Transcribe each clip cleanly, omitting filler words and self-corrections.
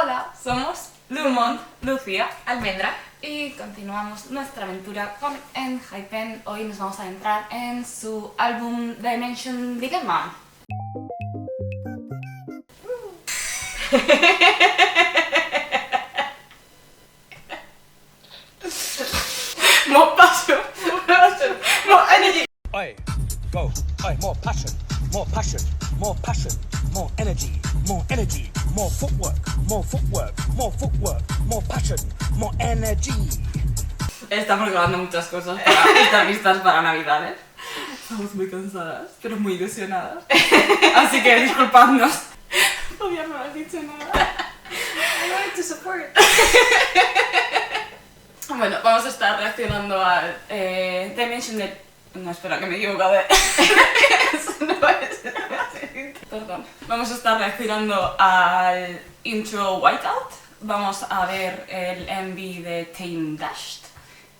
Hola, somos Lumont, Lucía, Almendra. y continuamos nuestra aventura con Enhypen. Hoy nos vamos a adentrar en su álbum Dimension Dilemma. More passion, more energy. Oi, go. Oi, more passion, more passion, more passion, more energy, more energy, more footwork, more footwork, more footwork, more passion, more energy. Estamos grabando muchas cosas para estas listas para Navidades. Estamos muy cansadas, pero muy ilusionadas. Así que disculpadnos. Todavía no has dicho nada. I wanted to support. Bueno, vamos a estar reaccionando al Dimension de... No, espera, que me he equivocado de... Eso no es... Perdón. Vamos a estar reaccionando al intro Whiteout. Vamos a ver el MV de Tame Dashed.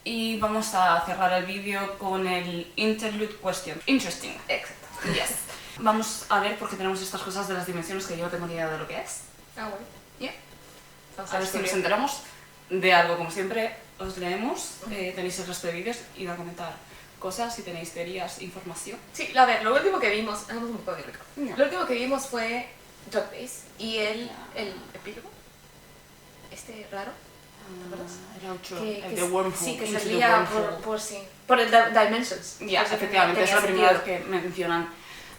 Y vamos a cerrar el vídeo con el Interlude Question. Interesting. Exacto. Yes. Vamos a ver porque tenemos estas cosas de las dimensiones que yo no tengo ni idea de lo que es. Ah, bueno. Yeah. Vamos A ver si nos enteramos de algo, como siempre, os leemos, tenéis el resto de vídeos, id a comentar cosas, si tenéis teorías, información. Sí, a ver, lo último que vimos, hagamos un poco de récord. Ya. Lo último que vimos fue Dog Base y el epílogo, raro, ¿te acuerdas? El outro, Que el de Wormhole. sí, que Into the salía Wormhole. por el Dimensions. Ya, Por eso efectivamente, es tenía la primera vez sentido. que mencionan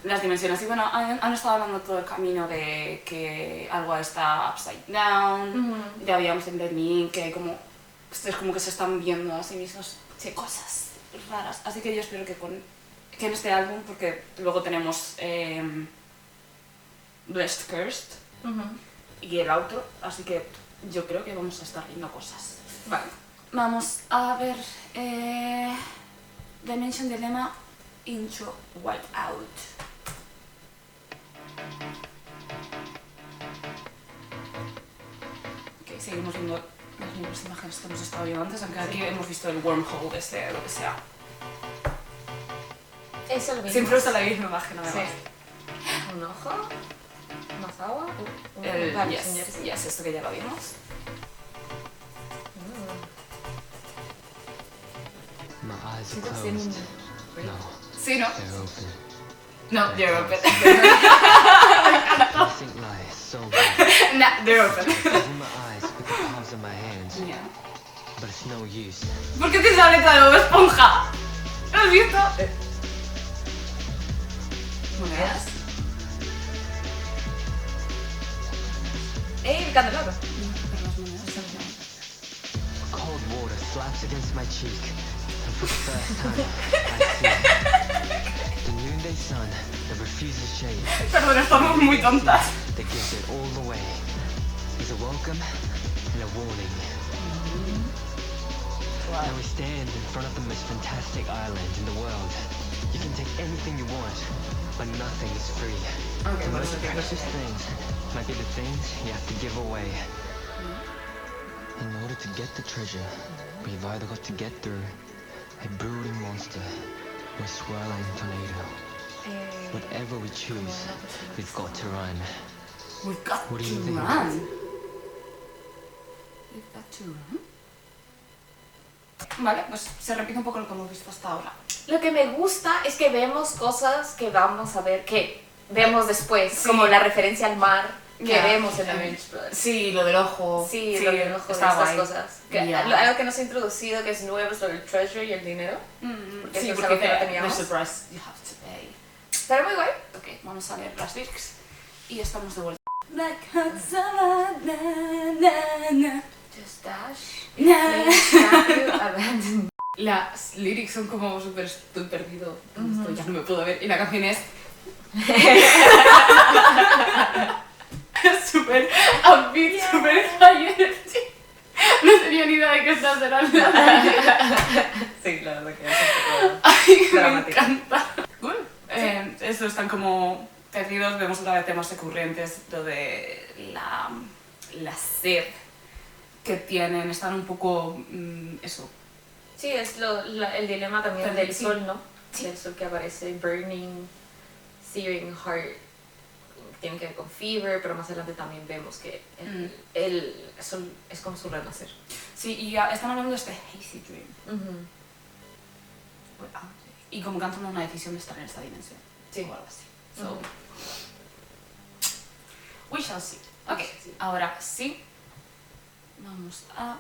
las dimensiones. Y bueno, han estado hablando todo el camino de que algo está upside down, Ujú. ya habíamos en Dead Me, que como, es como que se están viendo a sí mismos cosas raras. Así que yo espero que en este álbum, porque luego tenemos Blessed Cursed Ujú. y el outro, así que yo creo que vamos a estar viendo cosas. Vale, vamos a ver Dimension Dilemma Intro Whiteout. Ok, seguimos viendo las mismas imágenes que hemos estado viendo antes, aunque aquí hemos visto el wormhole lo que sea. Eso lo vimos. Siempre usa la misma imagen además. Sí. Un ojo, más agua, El varios señores. yes, esto que ya lo vimos. My eyes are Siento que tiene closed. un... No, Sí, ¿no? they're open. No, they're open. I think lies so bad. Nah, they're open. Closing my eyes with the palms of my hands, Yeah. but it's no use. ¿Por qué tienes la letra de Bob Esponja? ¿Lo has visto? ¿Monedas? ¡Ey, el candelabro! Cold water slaps against my cheek, and for the first time, I see it. The noonday sun that refuses shade, Perdón, estamos muy tontas. that gives it all away, is a welcome and a warning. Now we stand in front of the most fantastic island in the world. You can take anything you want, but nothing is free. Okay, The por most eso que precious things might be the things you have to give away. In order to get the treasure, we've either got to get through a brooding monster or a swirling tornado. Whatever we choose, we've got to run. We've got What do to you think? run. We've got to run. Vale, pues se repite un poco lo que hemos visto hasta ahora. Lo que me gusta es que vemos cosas que vamos a ver, que vemos después, Sí. como la referencia al mar que Ya. vemos en The Marriage Brothers. Sí, lo del ojo. Sí, lo del ojo de está estas guay. cosas. Que, Ya. Algo que nos ha introducido que es nuevo es lo del treasure y el dinero. Porque Sí, eso es porque algo que no the teníamos. surprise you have to pay. Pero muy guay. Ok, vamos a leer las lyrics y estamos de vuelta. Like hot summer, na, na, na. Just dash. Na. Please, abandon. Las lyrics son como súper estoy perdido, esto ya no me puedo ver, y la canción es súper upbeat, súper high energy. No tenía ni idea de qué estás hablando. Sí, la verdad que es un poco Ay, me dramático. encanta. Cool. Estos están como perdidos, vemos otra vez temas recurrentes, lo de la sed que tienen, están un poco, eso. Sí, es el dilema también del Sí. sol, ¿no? Sí. Del sol que aparece, burning, searing heart, tiene que ver con Fever, pero más adelante también vemos que es como su renacer. Sí, y están hablando de este hazy dream. Y como que han tomado una decisión de estar en esta dimensión. Sí. O algo así. So, we shall see. Ok, ahora sí. Vamos a...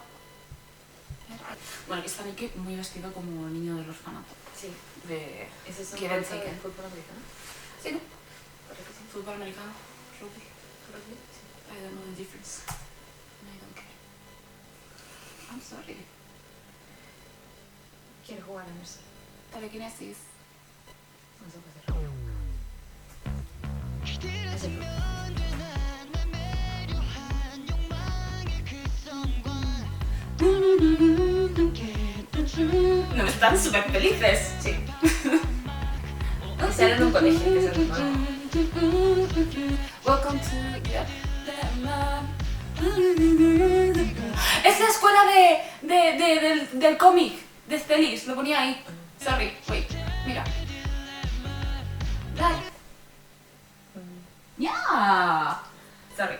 Bueno, aquí está Nicky muy vestido como niño del orfanato. Sí. De... ¿Ese es un Kevin juego de Taken. fútbol americano? Sí, ¿no? Creo que sí. Fútbol americano, rugby. ¿Rugby? Sí. I don't know the difference. I don't care. I'm sorry. Quiero jugar en eso. Telekinesis. No sé qué hacer. Es el No, están súper felices. Sí. Estar en un colegio, que es el nuevo. Welcome to... Es la escuela del cómic, de Celis, lo ponía ahí. Sorry, wait, mira. Like. Yeah. Sorry.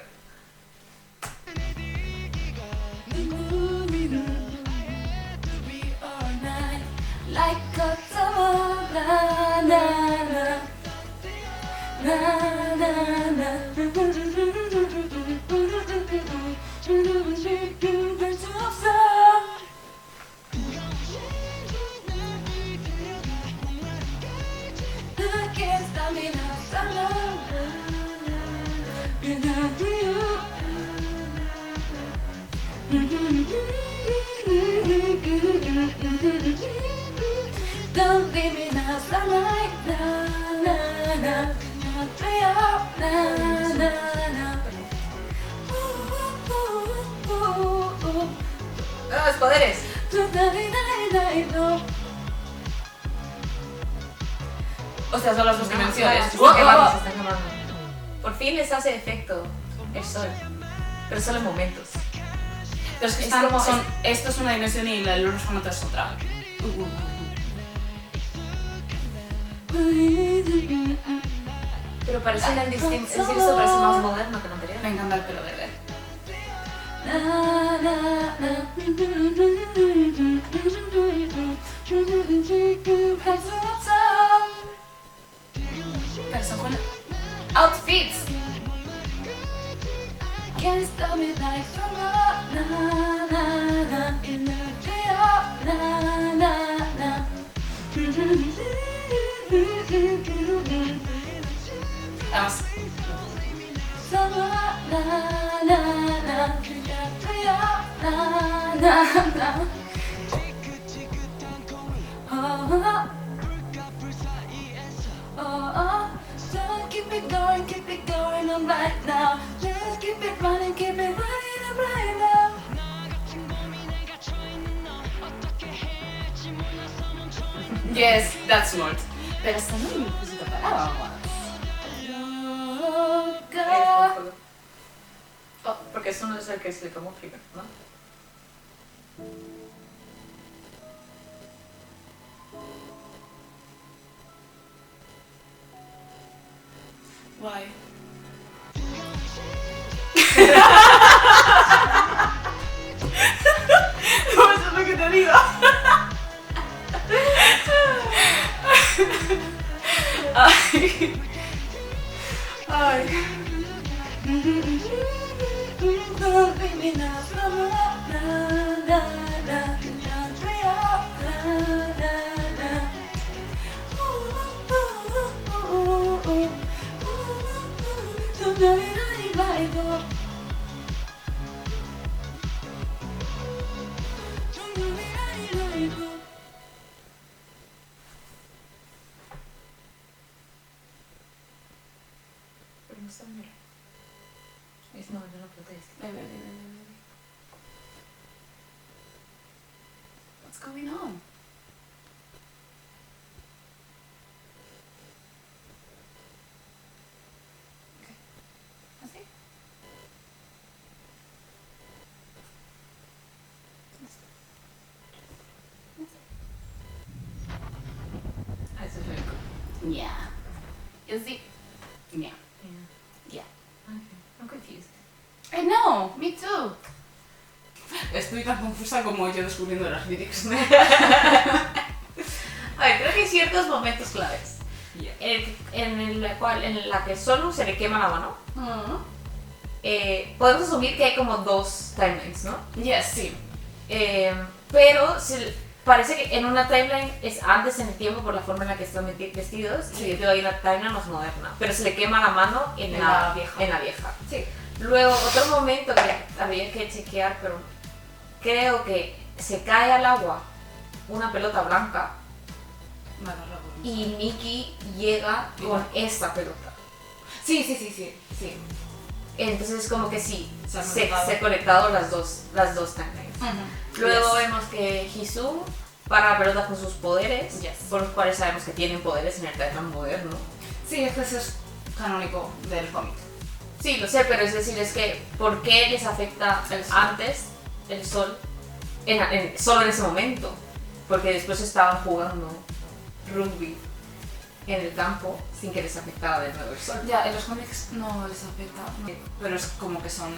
Like a summer, na na na, na na na. Can't stop me now, don't leave me now, sunlight, na na na, na na na. ¡Los poderes! O sea, son las dos dimensiones. Se están quemando, se están quemando. Por fin les hace efecto el sol. Pero solo en momentos. Pero es que Es están, como- esto es una dimensión y el orfanato es otra. Pero parecen el decir esto parece más moderno que el anterior. Me encanta el pelo verde. Pero son buenos outfits. Can't stop me like summer, na na na, in the day of, na na na. Vamos. Summer, na na na, in the day of, na na na. Oh, oh, oh, so keep it going on right now. Just keep it running on right now. Yes, that's smart. Pero hasta no me necesito parar. Oh, porque eso no es el que se le tomó Fever, ¿no? Why? No, eso es lo que te digo. Ay. Ay. Pero no está bien. Es no, yo no protesto. What's going on? Okay. ¿Así? Ah, eso es rico. Yeah. Is it? Yeah. Yeah. Estoy tan confusa como yo descubriendo las lyrics. A ver, creo que hay ciertos momentos claves. Yeah. En la que solo se le quema la mano. Podemos asumir que hay como dos timelines, ¿no? Yes, sí. Pero parece que en una timeline es antes en el tiempo por la forma en la que están vestidos, Sí. y luego hay una timeline más moderna. Pero se le quema la mano en la vieja. Sí. Luego, otro momento que habría que chequear, pero creo que se cae al agua una pelota blanca y Nikki llega con esta pelota. Sí. Entonces como que sí, Se han se conectado. han conectado las dos timelines. Luego vemos que Jisoo para la pelota con sus poderes, Yes. por los cuales sabemos que tienen poderes en el timeline moderno. Sí, es que eso es canónico del cómic. Sí, lo sé, pero es decir, es que ¿por qué les afecta El sol. antes el sol? Solo en ese momento. Porque después estaban jugando rugby en el campo sin que les afectaba de nuevo el sol. Ya, en los cómics no les afecta, pero es como que son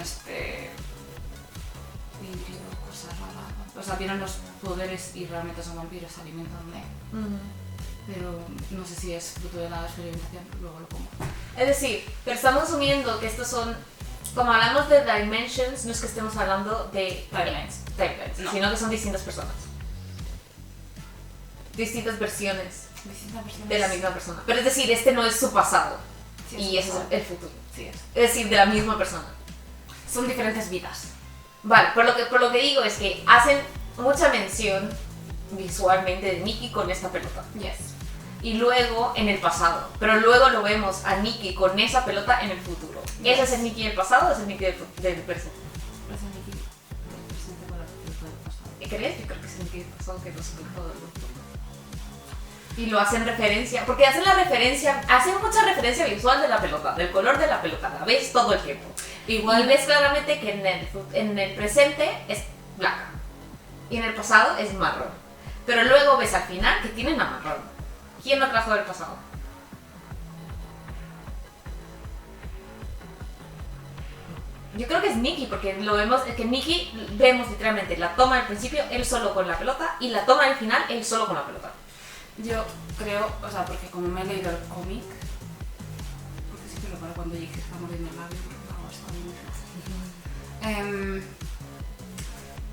híbrido, cosas raras. O sea, tienen los poderes y realmente son vampiros, se alimentan de... Pero no sé si es fruto de la experimentación, luego lo pongo. Es decir, pero estamos asumiendo que estos son, como hablamos de dimensions, no es que estemos hablando de Timelines. No. sino que son distintas personas. Distintas versiones Distintas versiones. de la misma persona. Pero es decir, este no es su pasado Sí, y ese es el futuro. Sí, es. Es decir, de la misma persona. Son diferentes vidas. Vale, por lo que digo es que hacen mucha mención visualmente de Nikki con esta pelota. Yes. Y luego en el pasado. Pero luego lo vemos a Nikki con esa pelota en el futuro. Yes. ¿Ese es el Nikki del pasado o es el Nikki del presente? ¿Crees? Yo creo que es el Nikki del pasado que nos explicó del futuro. Y lo hacen referencia, porque hacen mucha referencia visual de la pelota, del color de la pelota, la ves todo el tiempo. Igual Y ves claramente que en el presente es blanca y en el pasado es marrón. Pero luego ves al final que tienen a marrón. ¿Quién lo trajo del pasado? Yo creo que es Nikki, porque lo vemos, es que Nikki vemos literalmente la toma del principio, él solo con la pelota, y la toma del final, él solo con la pelota. yo creo, o sea, porque como me he leído el cómic, porque sí que lo paro cuando dije estamos en el labio, porque no, está bien difícil.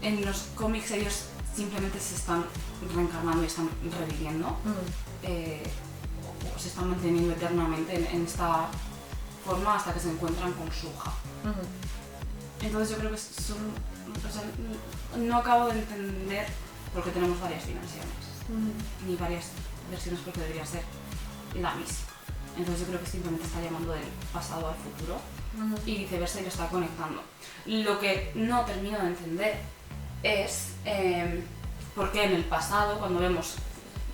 En los cómics ellos simplemente se están reencarnando y están reviviendo, o se están manteniendo eternamente en esta forma hasta que se encuentran con su hija. Entonces yo creo que son, o sea, no acabo de entender por qué tenemos varias dimensiones, ni varias versiones, porque debería ser la misma. Entonces yo creo que simplemente está llamando del pasado al futuro y viceversa, y lo está conectando. Lo que no termino de entender es por qué en el pasado, cuando vemos,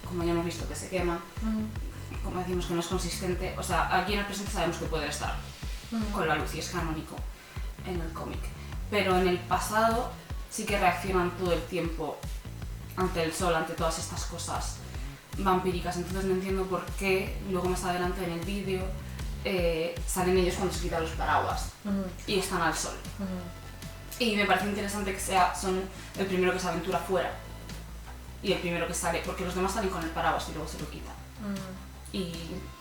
como ya hemos visto, que se quema, como decimos que no es consistente, o sea, aquí en el presente sabemos que puede estar con la luz y es canónico en el cómic, pero en el pasado sí que reaccionan todo el tiempo ante el sol, ante todas estas cosas vampíricas. Entonces no entiendo por qué luego más adelante en el vídeo salen ellos cuando se quitan los paraguas y están al sol. Y me parece interesante que son el primero que se aventura fuera y el primero que sale, porque los demás salen con el paraguas y luego se lo quitan. Y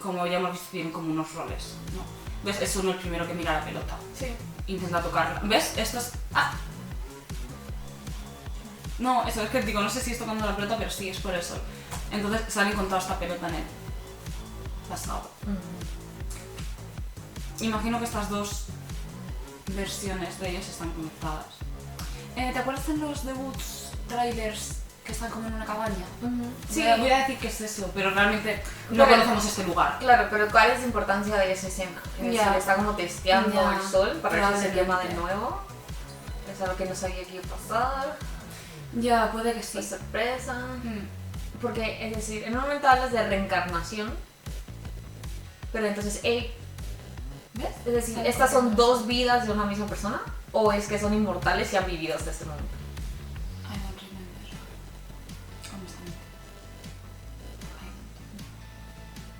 como ya hemos visto, tienen como unos roles, ¿no? ¿Ves? Es uno el primero que mira la pelota. Sí. Intenta tocarla. ¿Ves? Esto es... ¡Ah! No, eso es que digo, no sé si es tocando la pelota, pero sí, es por el sol. Entonces salen con toda esta pelota en el pasado. Imagino que estas dos versiones de ellos están conectadas. ¿Te acuerdas de los debuts trailers que están como en una cabaña? Sí. Voy a decir que es eso, pero realmente no Pero- conocemos este lugar. Claro, pero ¿cuál es la importancia de esa escena? Ya. Se le está como testeando Ya, el sol para que se quema de probablemente. nuevo. Es algo que no sabía que iba a pasar. Ya, puede que sí. Fue sorpresa. Mm. Porque, es decir, en un momento hablas de reencarnación, pero entonces él... ¿Ves? Es decir, ¿estas son dos vidas de una misma persona? ¿O es que son inmortales y han vivido hasta este momento? I don't remember. Honestamente.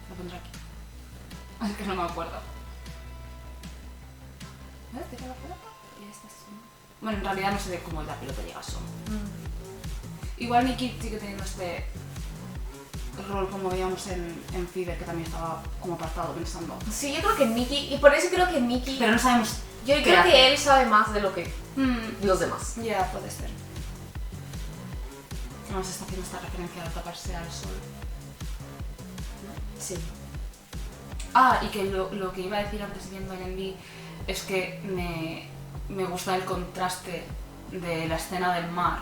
Lo pondré aquí. Es que no me acuerdo. ¿Ves? Tira la pelota y esta es una. Bueno, en realidad no sé de cómo la pelota llega solo. Igual Nikki sigue teniendo este rol como veíamos en Fever, que también estaba como apartado pensando. Sí, yo creo que Nikki, y por eso creo que Nikki... Pero no sabemos. Yo creo que él sabe más de lo que los demás. Ya, puede ser. Además está haciendo esta referencia al taparse al sol. Sí. Ah, y que lo que iba a decir antes viendo NMB es que me gusta el contraste de la escena del mar,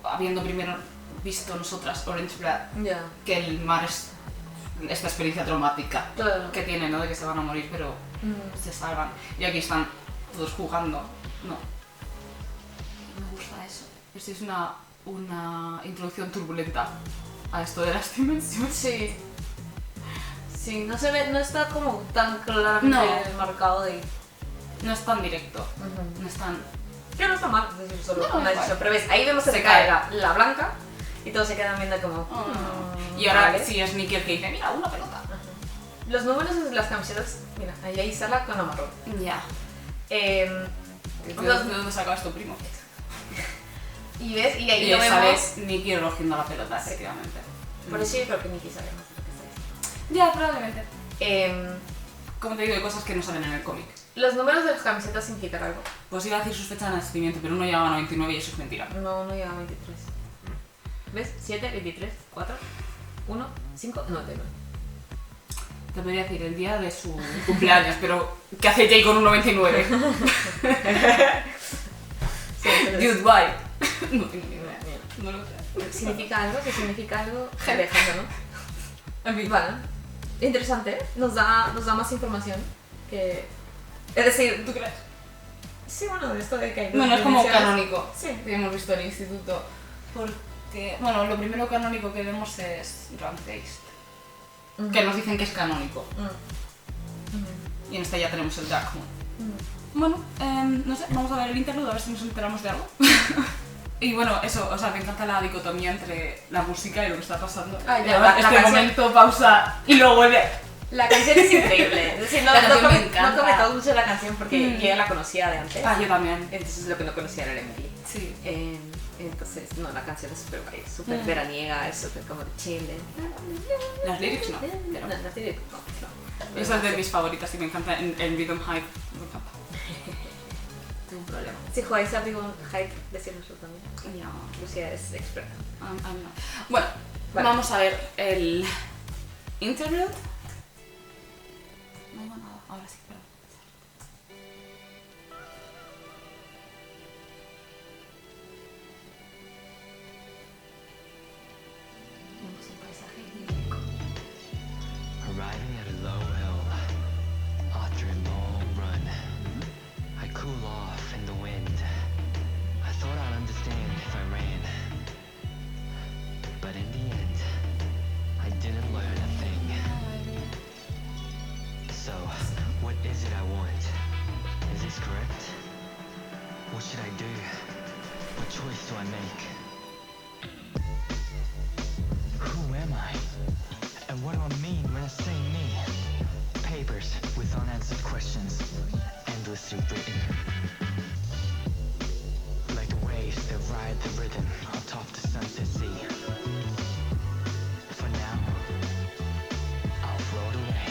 habiendo primero visto nosotras Orange Blood, Ya. que el mar es esta experiencia traumática Claro. que tienen, ¿no? De que se van a morir, pero se salvan. Y aquí están todos jugando. No. Me gusta eso. Esto es una introducción turbulenta a esto de las dimensiones. Sí. Sí, no se ve, no está como tan claramente marcado de... No es tan directo. No es tan... Que no está mal, es decir, solo No, una igual. decisión. Pero ves, ahí vemos que Se se cae cae. la blanca y todos se quedan viendo como... Y ahora vale. sí es Nikki el que dice, mira, una pelota. Los números de las camisetas, mira, ahí sale con amarrón. Ya. ¿De ¿De dónde sacabas tu primo? Y ves, y ahí Y lo esa vemos... vez Nikki recogiendo la pelota, efectivamente. Por eso yo creo que Nikki sabe más de lo que está Ya, probablemente. diciendo. Como te digo, hay cosas que no salen en el cómic. Los números de las camisetas significan algo. Pues iba a decir sus fechas de nacimiento, pero uno llevaba 99 y eso es mentira. No, no llega a 23. ¿Ves? 7, 23, 4, 1, 5, 99. Te podría decir el día de su cumpleaños, pero ¿qué hace Jay con un 99? Sí, entonces, Dude, why? No tengo ni idea. No lo sé. ¿significa algo? ¿Qué significa algo? Alejandro, ¿no? En fin. Vale. Interesante, ¿eh? Nos da más información que... Es decir, ¿Tú crees? sí, bueno, de esto de que hay dos Bueno, es como dimensiones. canónico. Sí. Que hemos visto en el instituto. Porque, bueno, lo primero canónico que vemos es Rampage. Que nos dicen que es canónico. Y en este ya tenemos el Dark Moon. Bueno, no sé, vamos a ver el interlude a ver si nos enteramos de algo. Y bueno, eso, o sea, me encanta la dicotomía entre la música y lo que está pasando. Ah, ya, Y además, la este canción- momento, pausa y luego vuelve. La canción es increíble. Es decir, no, La canción no, me encanta. no comentamos mucho la canción porque yo ya la conocía de antes. Ah, yo también. Entonces lo que no conocía era el Emily. Sí. Entonces, no, la canción es súper guay, súper veraniega, es súper como de chill. Las lyrics no, pero... No, no tiene... No. Esa es de mis favoritas y me encanta en Rhythm Hype. Me encanta. Tengo un problema. Si jugáis a Ribbon Hype, decírnoslo también. Ya. Lucía es experta. No. Bueno, Vale. vamos a ver el interlude. No digo nada, ahora sí, perdón. Vemos un paisaje idílico. Arriving at a low hill after a long run, I cool off in the wind. I thought I'd understand if I ran, but in the end, I didn't learn a thing. So, what is it I want? Is this correct? What should I do? What choice do I make? Who am I? And what do I mean when I say me? Papers with unanswered questions, endlessly written. Like the waves that ride the rhythm atop the sunset sea. For now, I'll float away.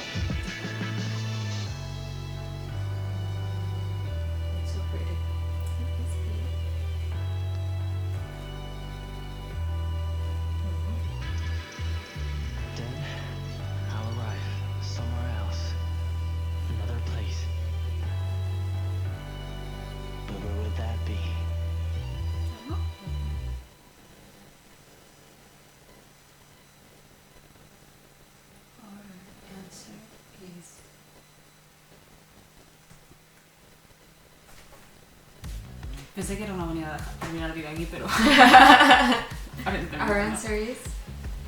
It's so pretty. Then, I'll arrive somewhere else. Another place. But where would that be? Pensé que era una buena idea terminar el vídeo aquí, pero... aparentemente Our no. answer is...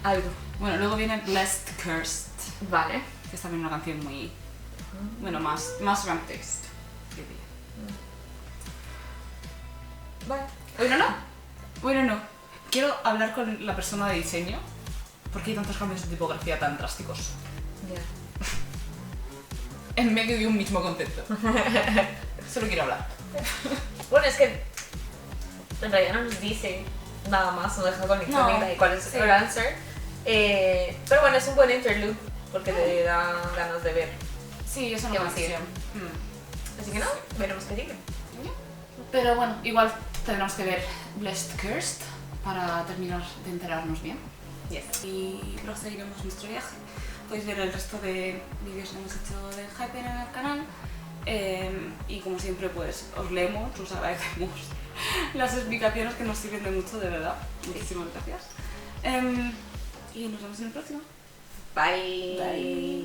Algo. Bueno, luego viene Blessed Cursed, Vale. que es también una canción muy... Bueno, más ramp-text. Vale. Bueno, no. Bueno, no. Quiero hablar con la persona de diseño, porque hay tantos cambios de tipografía tan drásticos. Ya. En medio de un mismo concepto. Solo quiero hablar. Bueno, es que en realidad no nos dice nada más, nos deja con incógnita No, y cuál es sí. el answer. Pero bueno, es un buen interlude porque te da ganas de ver. Sí, eso ¿Qué no va a seguir? Así que no, veremos qué sigue. Pero bueno, igual tendremos que ver Blessed Cursed para terminar de enterarnos bien. Yes. Y proseguiremos nuestro viaje. Podéis ver el resto de vídeos que hemos hecho de Hyper en el canal. Y como siempre, pues os leemos, os agradecemos las explicaciones que nos sirven de mucho, de verdad. Muchísimas gracias. Y nos vemos en el próximo. Bye. Bye.